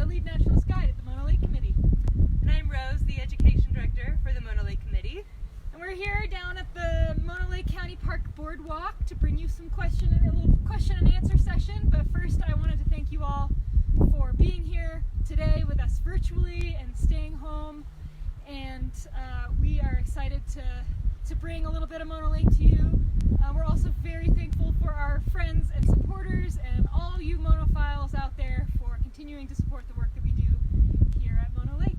lead naturalist guide at the Mono Lake Committee. And I'm Rose, the Education Director for the Mono Lake Committee. And we're here down at the Mono Lake County Park Boardwalk to bring you a little question and answer session. But first, I wanted to thank you all for being here today with us virtually and staying home. And we are excited to bring a little bit of Mono Lake to you. We're also very thankful for our friends and supporters and all you monophiles out there for continuing to support the work that we do here at Mono Lake.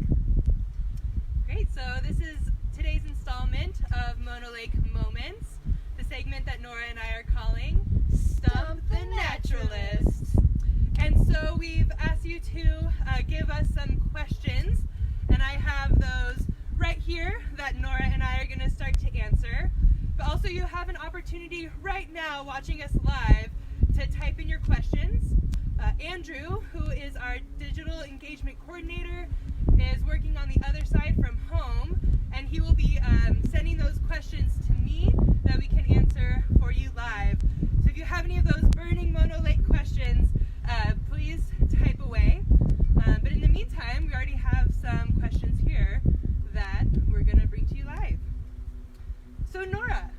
Great, so this is today's installment of Mono Lake Moments, the segment that Nora and I are calling Stump the Naturalist. And so we've asked you to give us some questions, and I have those right here that Nora and I are going to start to answer. But also you have an opportunity right now watching us live to type in your questions. Andrew, who is our digital engagement coordinator, is working on the other side from home, and he will be sending those questions to me that we can answer for you live. So if you have any of those burning Mono Lake questions, please type away. But in the meantime, we already have some questions here that we're going to bring to you live. So Nora,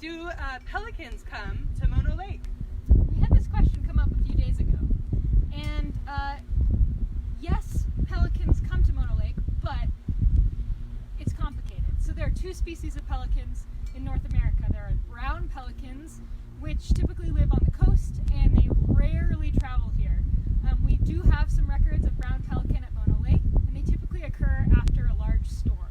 do pelicans come to Mono Lake? We had this question come up a few days ago. And yes, pelicans come to Mono Lake, but it's complicated. So there are two species of pelicans in North America. There are brown pelicans, which typically live on the coast, and they rarely travel here. We do have some records of brown pelican at Mono Lake, and they typically occur after a large storm.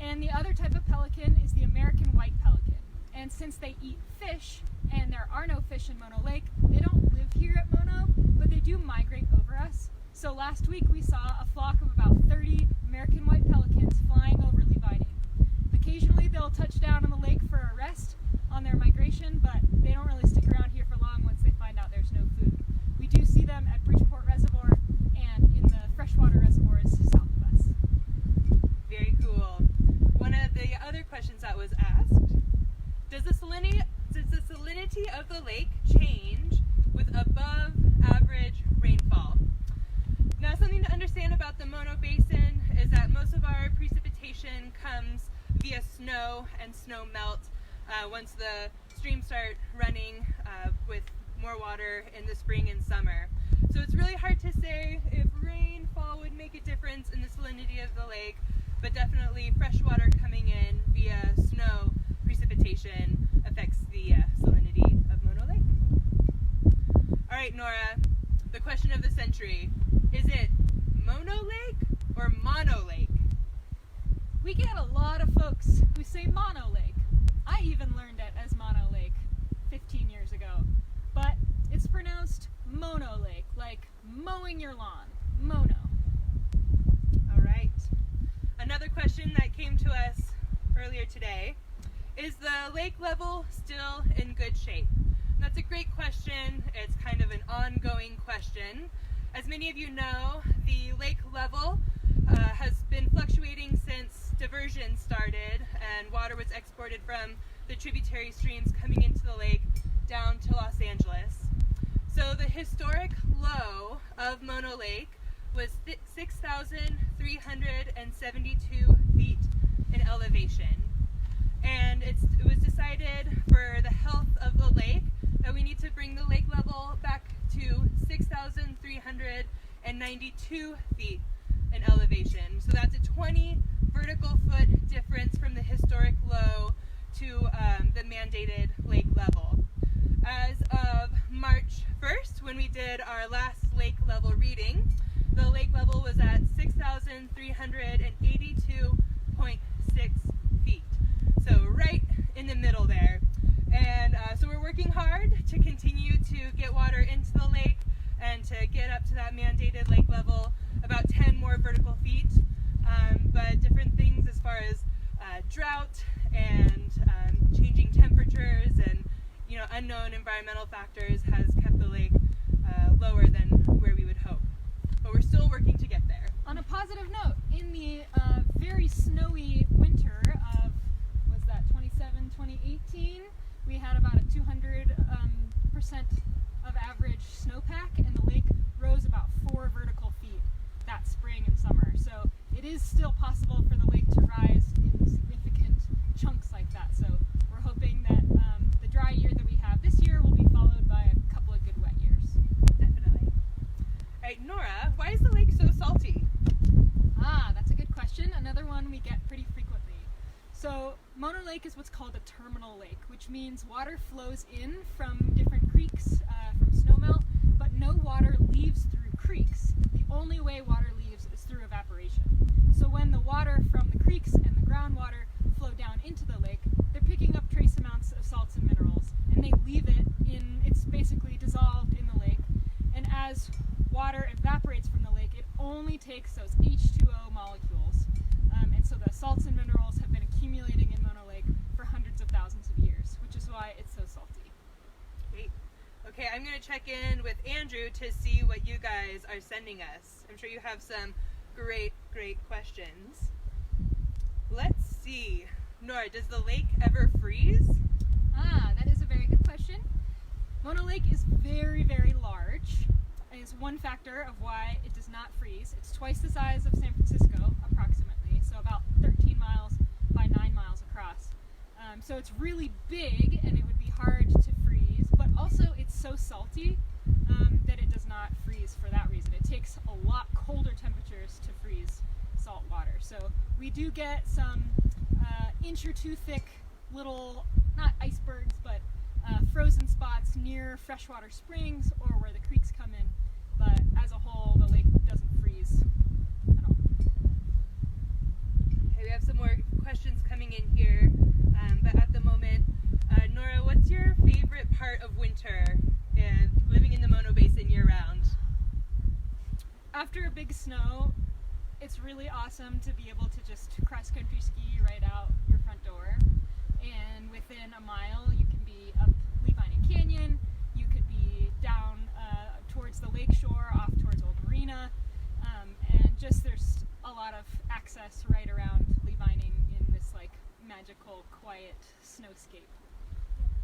And the other type of pelican is the American white pelican. And since they eat fish, and there are no fish in Mono Lake, they don't live here at Mono, but they do migrate over us. So last week we saw a flock of about 30 American white pelicans flying over Leviting. Occasionally they'll touch down on the lake for a rest on their migration, but they don't really stick around here for long once they find out there's no food. We do see them at Bridgeport Reservoir and in the freshwater reservoirs south of us. Very cool. One of the other questions that was asked, does the salinity of the lake change with above average rainfall? Now, something to understand about the Mono Basin is that most of our precipitation comes via snow and snow melt once the streams start running with more water in the spring and summer. So it's really hard to say if rainfall would make a difference in the salinity of the lake, but definitely fresh water coming in via snow precipitation affects the salinity of Mono Lake. All right, Nora, the question of the century. Is it Mono Lake or Mono Lake? We get a lot of folks who say Mono Lake. I even learned it as Mono Lake 15 years ago. But it's pronounced Mono Lake, like mowing your lawn. Mono. All right. Another question that came to us earlier today. Is the lake level still in good shape? And that's a great question. It's kind of an ongoing question. As many of you know, the lake level has been fluctuating since diversion started and water was exported from the tributary streams coming into the lake down to Los Angeles. So the historic low of Mono Lake was 6,372 feet in elevation. And it was decided for the health of the lake that we need to bring the lake level back to 6,392 feet in elevation. So that's a 20 vertical foot difference from the historic low to the mandated lake level. As of March 1st, when we did our last lake level reading, the lake level was at 6,382.6 feet. So right in the middle there. And so we're working hard to continue to get water into the lake and to get up to that mandated lake level, about 10 more vertical feet. But different things as far as drought and changing temperatures and unknown environmental factors has kept the lake lower than where we would hope. But we're still working to get there. On a positive note, in the very snowy winter of, 2018, we had about a 200% of average snowpack, and the lake rose about 4 vertical feet that spring and summer. So it is still possible for the lake to rise in significant chunks like that. So we're hoping that the dry year that we have this year will be followed by a couple of good wet years. Definitely. All right, Nora, why is the lake so salty? That's a good question. Another one we get pretty frequently. So Mono Lake is what's called a terminal lake, which means water flows in from different creeks from snowmelt, but no water leaves through creeks. The only way water leaves is through evaporation. So when the water from the creeks and the groundwater flow down into the lake, they're picking up trace amounts of salts and minerals, and they leave it it's basically dissolved in the lake. And as water evaporates from the lake, it only takes those H2O molecules. And so the salts and minerals have been accumulating in Mono Lake for hundreds of thousands of years, which is why it's so salty. Great. Okay, I'm going to check in with Andrew to see what you guys are sending us. I'm sure you have some great questions. Let's see. Nora, does the lake ever freeze? That is a very good question. Mono Lake is very, very large. Is one factor of why it does not freeze. It's twice the size of San Francisco, approximately, so about 13 miles by 9 miles across. So it's really big, and it would be hard to freeze, but also it's so salty that it does not freeze for that reason. It takes a lot colder temperatures to freeze salt water. So we do get some inch or two thick little, not icebergs, but frozen spots near freshwater springs or where the creeks come in. But as a whole, the lake doesn't freeze at all. Okay, we have some more questions coming in here, but at the moment, Nora, what's your favorite part of winter and living in the Mono Basin year-round? After a big snow, it's really awesome to be able to just cross-country ski right out your front door. And within a mile, you can be up Levining Canyon, you could be down towards the lake shore, off towards Old Marina, and just there's a lot of access right around Levining in this like magical, quiet snowscape.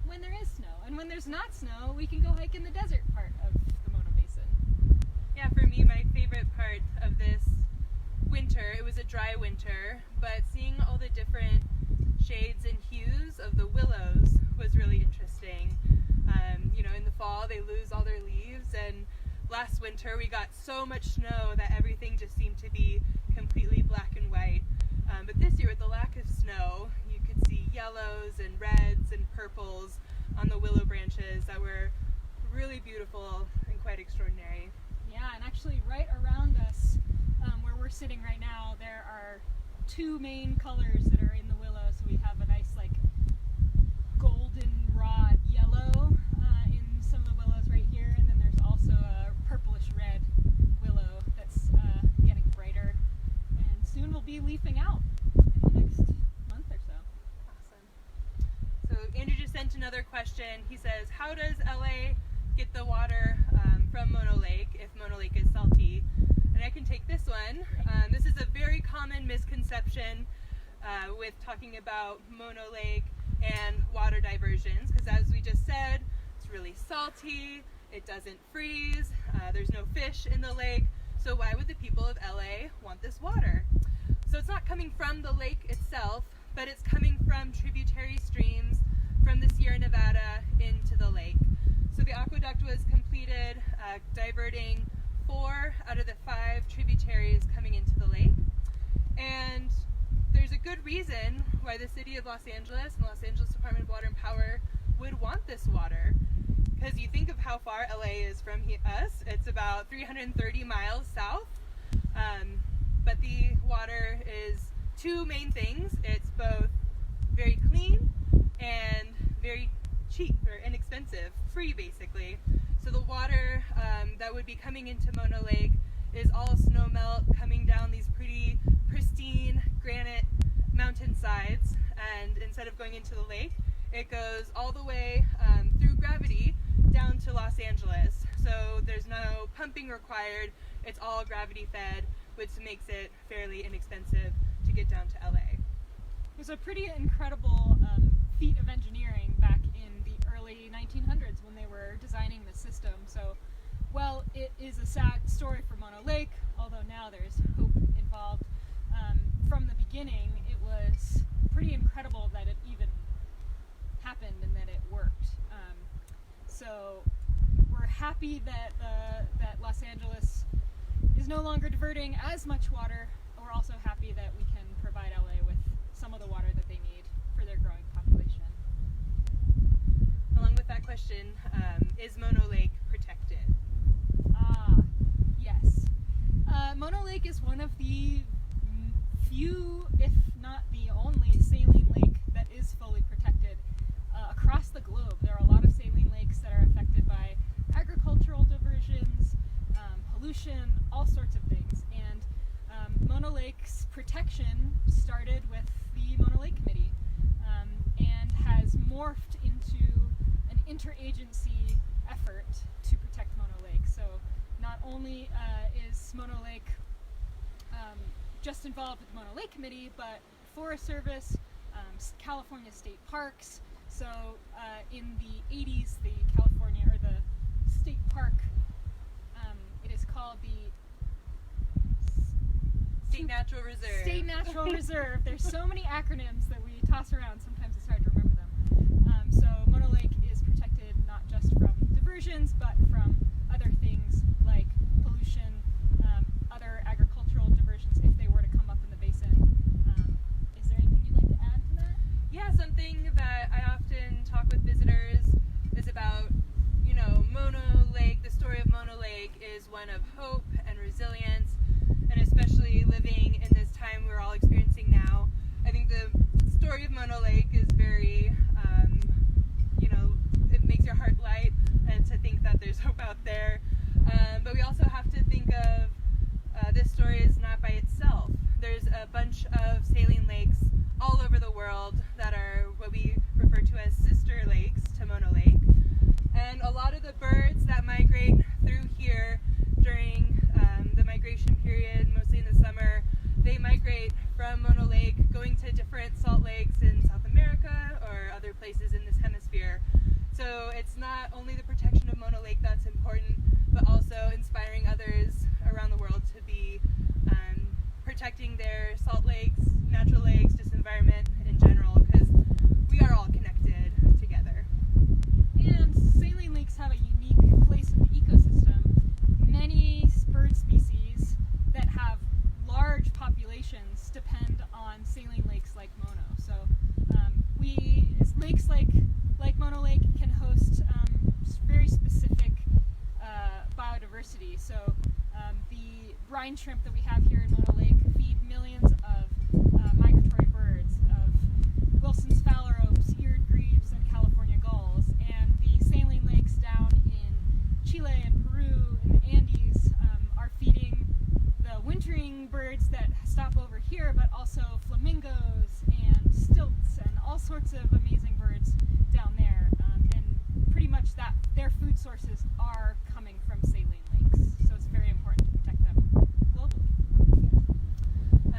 When there is snow, and when there's not snow, we can go hike in the desert part of the Mono Basin. Yeah, for me, my favorite part of this winter, it was a dry winter, but seeing all the different shades and hues of the willows was really interesting. In the fall they lose all their leaves, and last winter we got so much snow that everything just seemed to be completely black and white. But this year, with the lack of snow, you could see yellows and reds and purples on the willow branches that were really beautiful and quite extraordinary. Yeah, and actually right around us, where we're sitting right now, there are two main colors that are in the willow. So we have a nice like goldenrod yellow in some of the willows right here, and then there's also a purplish red willow that's getting brighter, and soon will be leafing out in the next month or so. Awesome. So Andrew just sent another question. He says, how does LA get the water from Mono Lake if Mono Lake is salty? And I can take this one. This is a very common misconception with talking about Mono Lake and water diversions, because as we just said, it's really salty, it doesn't freeze, there's no fish in the lake, so why would the people of LA want this water? So it's not coming from the lake itself, but it's coming from tributary streams from the Sierra Nevada into the lake. So the aqueduct was completed diverting 4 out of the 5 tributaries coming into the lake. And there's a good reason why the city of Los Angeles and Los Angeles Department of Water and Power would want this water. Because you think of how far LA is from us, it's about 330 miles south. But the water is 2 main things. It's both very clean and very cheap or inexpensive, free basically. So the water that would be coming into Mono Lake is all snow melt coming down these pretty pristine granite mountainsides, and instead of going into the lake, it goes all the way through gravity down to Los Angeles. So there's no pumping required, it's all gravity fed, which makes it fairly inexpensive to get down to LA. It was a pretty incredible feat of engineering back in the early 1900s when they were designing the system. So, well, it is a sad story for Mono Lake, although now there's hope involved. From the beginning, it was pretty incredible that it even happened and that it worked. So we're happy that that Los Angeles is no longer diverting as much water. We're also happy that we can provide LA with some of the water that they need for their growing population. Along with that question, is Mono Lake protected? Yes. Mono Lake is one of the few, if not the only, saline lake that is fully protected across the globe. There are a lot of saline lakes that are affected by agricultural diversions, pollution, all sorts of things. And Mono Lake's protection started with the Mono Lake Committee and has morphed into an interagency effort to protect Mono Lake. So not only is Mono Lake just involved with the Mono Lake Committee, but Forest Service, California State Parks. So in the 80s, the California, or the state park, it is called the State Natural Reserve. State Natural Reserve. There's so many acronyms that we toss around, sometimes it's hard to remember them. So Mono Lake is protected not just from diversions, but from other things like pollution, other agricultural diversions if they were to come up in the basin. Is there anything you'd like to add to that? Yeah, something that I often talk with visitors is about, Mono Lake. The story of Mono Lake is one of hope and resilience, and especially living in this time we're all experiencing now. I think the story of Mono Lake is very, it makes your heart light, and to think that there's hope out there. But we also have to think of this story is not by itself. There's a bunch of saline lakes all over the world that are what we refer to as sister lakes to Mono Lake. And a lot of the birds that migrate through here during the migration period, mostly in the summer, they migrate from Mono Lake, going to different salt lakes in South America or other places in this hemisphere. So it's not only the protection of Mono Lake that's important, but also inspiring others around the world to be protecting their salt lakes, natural lakes, just environment in general, because we are all connected together. And saline lakes have a unique place in the ecosystem. Many bird species that have large populations depend on saline lakes like Mono. So lakes like Mono Lake can host very specific biodiversity. So the brine shrimp that we have here in Mono Lake feed millions of migratory birds, of Wilson's phalaropes, eared grebes, and California gulls. And the saline lakes down in Chile and Peru and the Andes are feeding the wintering birds that stop over here, but also flamingos and stilts and all sorts of amazing birds down there. And pretty much their food sources are coming from saline lakes. So it's very important to protect them globally.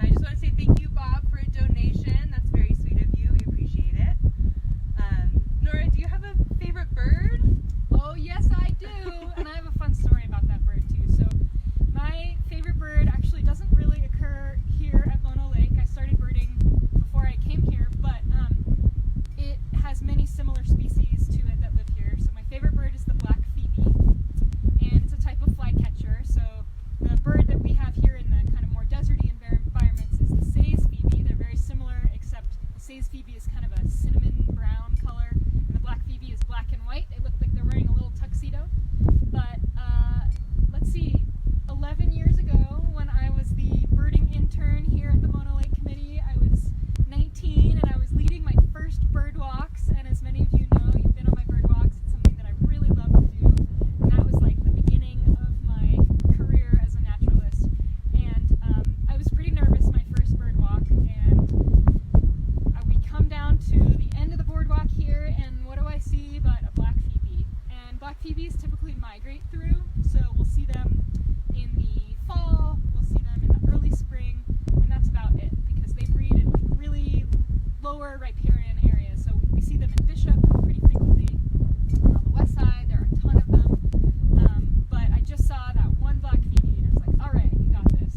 I just want to say thank you, Bob, for a donation. That's very sweet of you. We appreciate it. Nora, do you have a favorite bird? Oh, yes, I do. And I have a fun story about that bird, too. So my favorite bird actually doesn't really occur here at Mono Lake. I started birding before I came here, but it has many similar species to it that live here. So my favorite bird is the black phoebe, and it's a type of flycatcher. So the bird that we have here in the kind of more deserty environments is the Say's phoebe. They're very similar, except the Say's phoebe is kind of a cinnamon brown color, and the black phoebe is black and white. They look like they're wearing a little tuxedo. But let's see, 11 years ago, when I was the birding intern here at the Mono Lake Committee, I was 19 and I was leading my first bird walks. And as many of you know, you've been on my bird walks. It's something that I really love to do. And that was like the beginning of my career as a naturalist. And I was pretty nervous my first bird walk. And we come down to the end of the boardwalk here, and what do I see but a black phoebe? And black phoebes typically migrate through, so we'll see them in the fall, we'll see them in the early spring, and that's about it, because they breed in really lower riparian areas. So we see them in Bishop pretty frequently. On the west side, there are a ton of them. But I just saw that one black phoebe, and I was like, all right, you got this.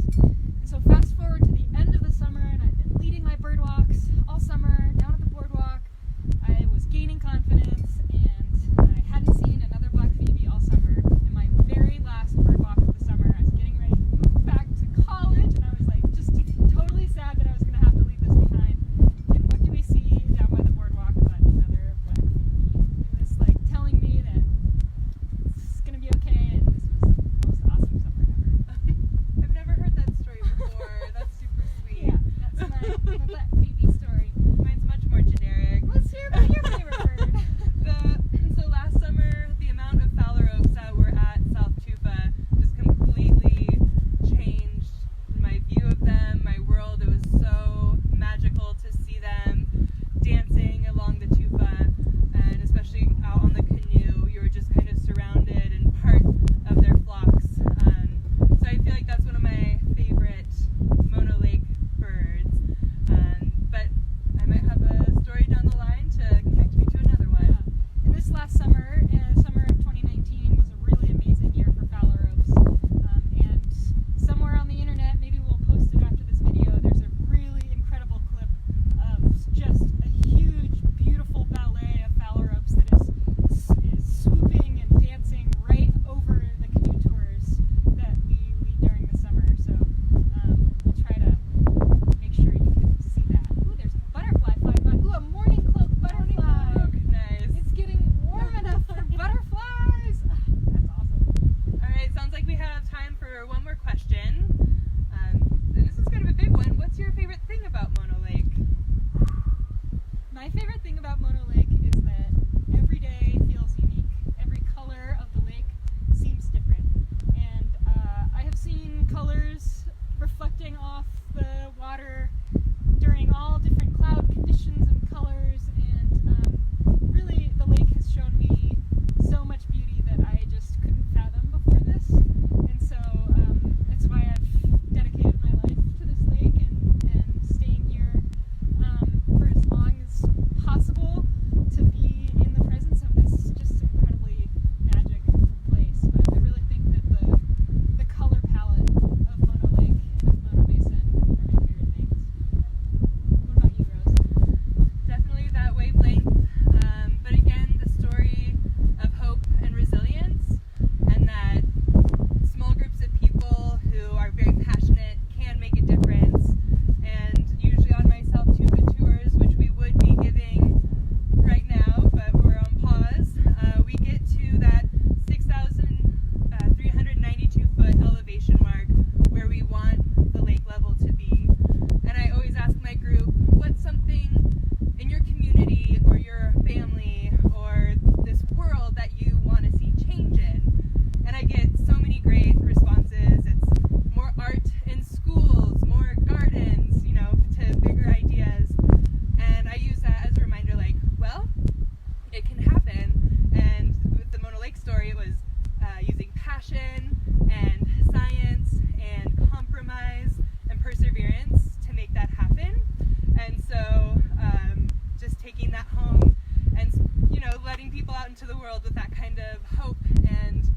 letting people out into the world with that kind of hope and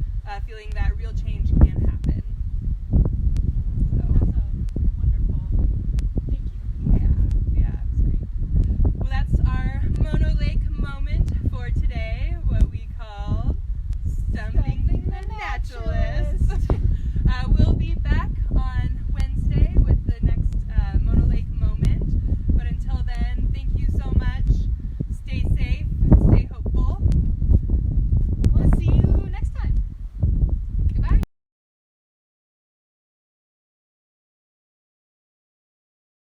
feeling that real change can happen.